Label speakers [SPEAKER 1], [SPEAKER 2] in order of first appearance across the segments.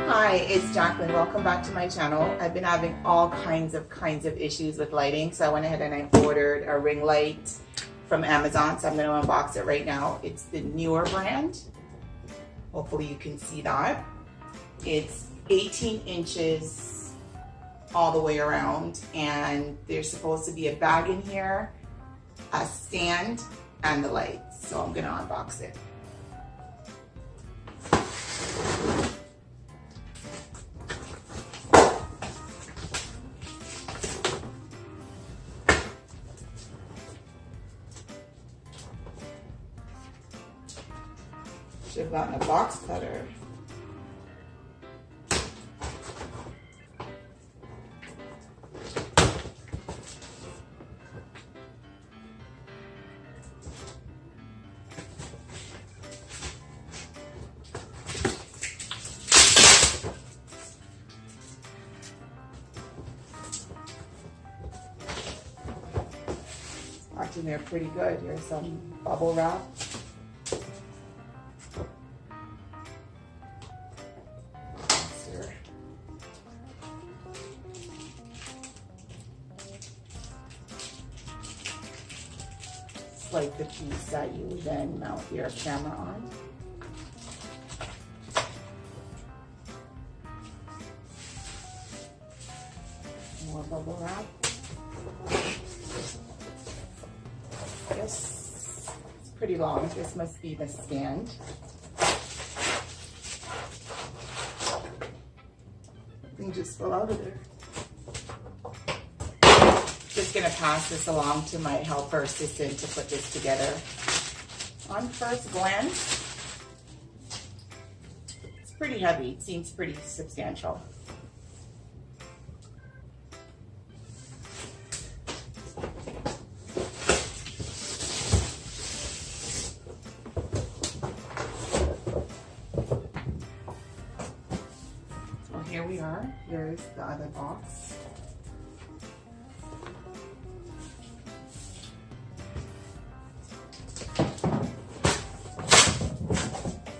[SPEAKER 1] Hi, it's Jacqueline. Welcome back to my channel. I've been having all kinds of issues with lighting, so I went ahead and I ordered a ring light from Amazon, so I'm going to unbox it right now. It's the Neewer brand. Hopefully you can see that. It's 18 inches all the way around, and there's supposed to be a bag in here, a stand, and the lights. So I'm going to unbox it. Should have gotten a box cutter. Actually, they're pretty good. Here's some bubble wrap. It's like the piece that you then mount your camera on. More bubble wrap. Yes, it's pretty long. This must be the stand. Thing just fell out of there. Just gonna pass this along to my helper assistant to put this together. On first glance, it's pretty heavy. It seems pretty substantial. So here we are. Here's the other box.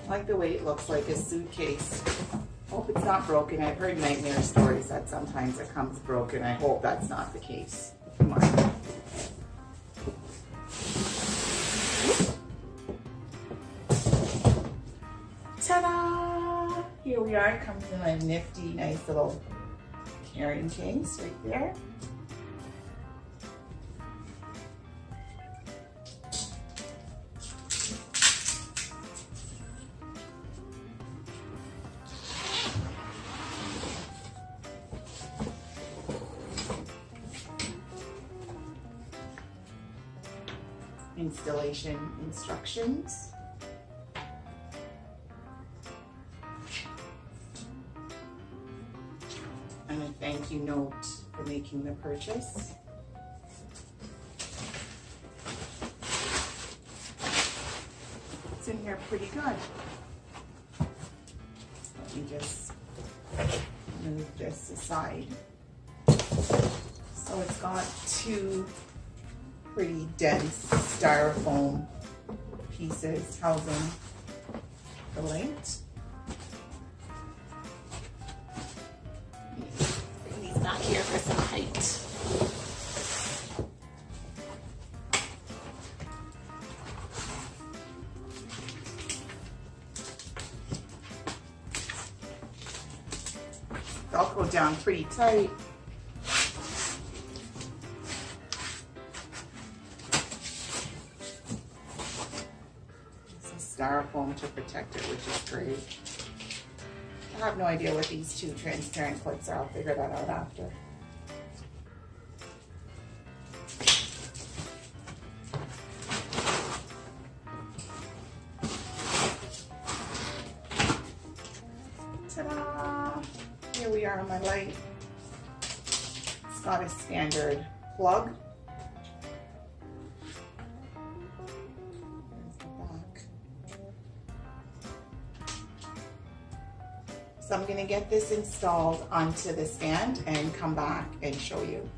[SPEAKER 1] I like the way it looks like a suitcase. Hope it's not broken. I've heard nightmare stories that sometimes it comes broken. I hope that's not the case. Come on. Ta-da! Here we are. It comes in a nifty, nice little carrying case right there. Installation instructions. And a thank you note for making the purchase. It's in here pretty good. Let me just move this aside. So it's got two pretty dense styrofoam pieces housing the light. Bring these back here for some height. Velcro down pretty tight. Styrofoam to protect it, which is great. I have no idea what these two transparent clips are. I'll figure that out after. Ta-da! Here we are on my light. It's got a standard plug. So I'm going to get this installed onto the stand and come back and show you.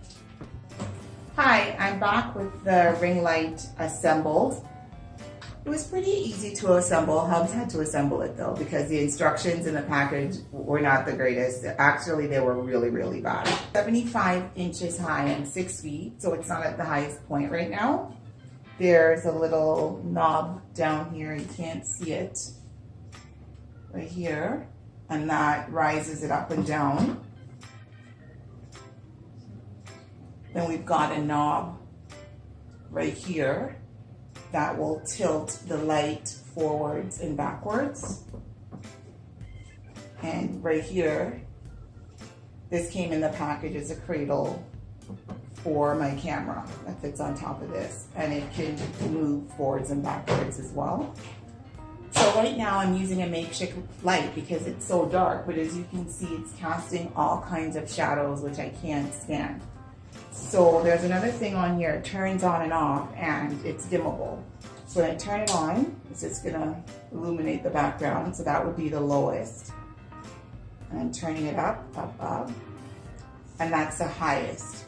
[SPEAKER 1] Hi, I'm back with the ring light assembled. It was pretty easy to assemble. Hubs had to assemble it though because the instructions in the package were not the greatest. Actually, they were really, really bad. 75 inches high and 6 feet, so it's not at the highest point right now. There's a little knob down here, you can't see it, right here, and that rises it up and down. Then we've got a knob right here that will tilt the light forwards and backwards. And right here, this came in the package as a cradle for my camera that fits on top of this, and it can move forwards and backwards as well. So right now I'm using a makeshift light because it's so dark, but as you can see, it's casting all kinds of shadows, which I can't stand. So there's another thing on here, it turns on and off, and it's dimmable. So when I turn it on, it's just gonna illuminate the background, so that would be the lowest. And I'm turning it up, up, and that's the highest.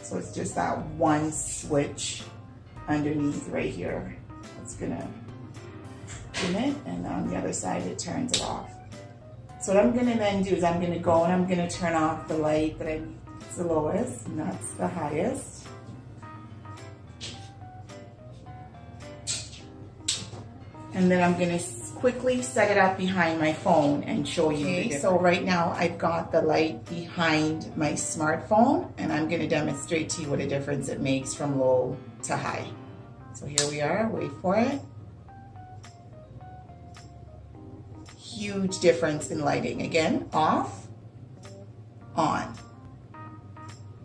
[SPEAKER 1] So it's just that one switch underneath right here. It's gonna dim it, and on the other side it turns it off. So what I'm gonna then do is I'm gonna go and I'm gonna turn off the light that it's the lowest, and that's the highest. And then I'm gonna quickly set it up behind my phone and show you the difference. So right now I've got the light behind my smartphone, and I'm gonna demonstrate to you what a difference it makes from low to high. So here we are, wait for it. Huge difference in lighting. Again, off, on.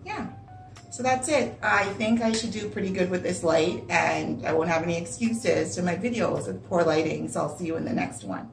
[SPEAKER 1] Yeah. So that's it. I think I should do pretty good with this light, and I won't have any excuses to my videos with poor lighting. So I'll see you in the next one.